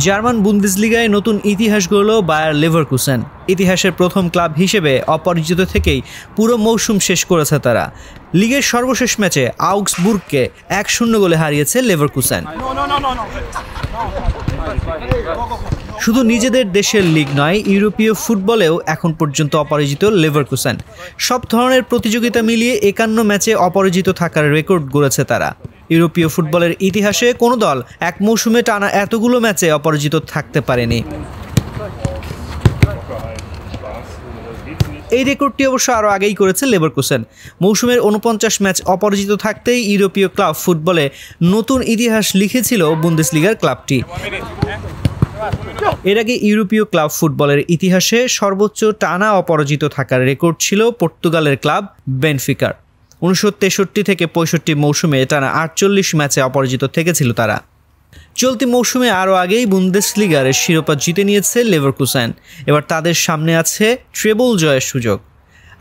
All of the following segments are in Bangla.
জার্মান বুন্দেসলিগায় নতুন ইতিহাস গড়ল বায়ার লেভারকুসেন। ইতিহাসের প্রথম ক্লাব হিসেবে অপরাজিত থেকেই পুরো মৌসুম শেষ করেছে তারা। লিগের সর্বশেষ ম্যাচে আউগসবুর্গকে 1-0 গোলে হারিয়েছে লেভারকুসেন। শুধু নিজেদের দেশের লিগ নয়, ইউরোপীয় ফুটবলেও এখন পর্যন্ত অপরাজিত লেভারকুসেন। সব ধরনের প্রতিযোগিতা মিলিয়ে 51 ম্যাচে অপরাজিত থাকার রেকর্ড গড়েছে তারা। ইউরোপীয় ফুটবলের ইতিহাসে কোনো দল এক মৌসুমে টানা এতগুলো ম্যাচে অপরাজিত থাকতে পারেনি। এই রেকর্ডটি অবশ্য আরও আগেই করেছে লেভারকুসেন। মৌসুমের 49 ম্যাচ অপরাজিত থাকতেই ইউরোপীয় ক্লাব ফুটবলে নতুন ইতিহাস লিখেছিল বুন্দেসলিগার ক্লাবটি। এর আগে ইউরোপীয় ক্লাব ফুটবলের ইতিহাসে সর্বোচ্চ টানা অপরাজিত থাকার রেকর্ড ছিল পর্তুগালের ক্লাব বেনফিকার। 1963 থেকে 65 মৌসুমে টানা 48 ম্যাচে অপরাজিত থেকেছিল তারা। চলতি মৌসুমে আরও আগেই বুন্দেসলিগার শিরোপা জিতে নিয়েছে লেভারকুসেন। এবার তাদের সামনে আছে ট্রেবল জয়ের সুযোগ।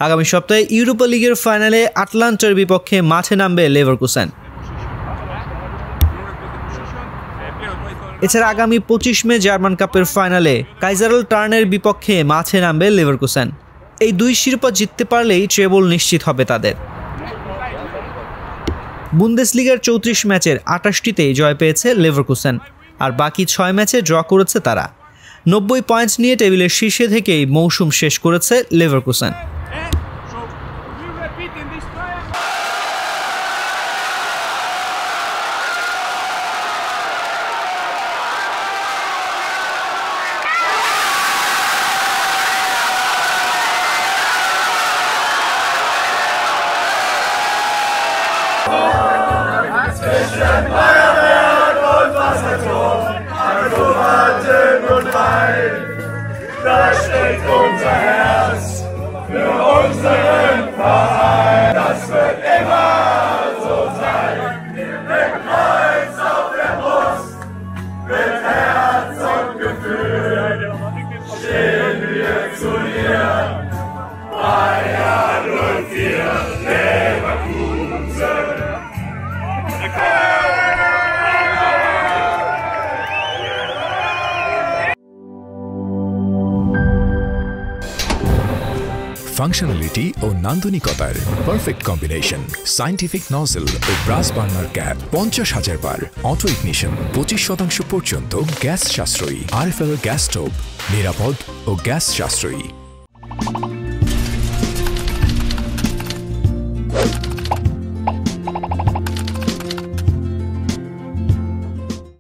আগামী সপ্তাহে ইউরোপা লিগের ফাইনালে আটলান্টার বিপক্ষে মাঠে নামবে লেভারকুসেন। এছাড়া আগামী 25 মে জার্মান কাপের ফাইনালে কাইজারল্টার্নের বিপক্ষে মাঠে নামবে লেভারকুসেন। এই দুই শিরোপা জিততে পারলেই ট্রেবল নিশ্চিত হবে তাদের। বুন্দেসলিগার 34 ম্যাচের 28টিতেই জয় পেয়েছে লেভারকুসেন, আর বাকি 6 ম্যাচে ড্র করেছে তারা। 90 পয়েন্ট নিয়ে টেবিলের শীর্ষে থেকেই মৌসুম শেষ করেছে Leverkusen. Zwischen Feuerwerk und Wasserturm, Akrobaten und Wein, da schlägt unser Herz für unseren Verein. Das wird immer so sein. Mit Kreuz auf der Brust, mit Herz und Gefühl stehen wir zu dir. Bayern 04, Leverkusen. Functionality ও নান্দনিকতার পারফেক্ট কম্বিনেশন। সায়েন্টিফিক নজল ও ব্রাস বার্নার ক্যাপ 50,000 বার। অটো ইগনিশন 25% পর্যন্ত গ্যাস সাশ্রয়ী। আরএফএল গ্যাস স্টোভ নিরাপদ ও গ্যাস সাশ্রয়ী।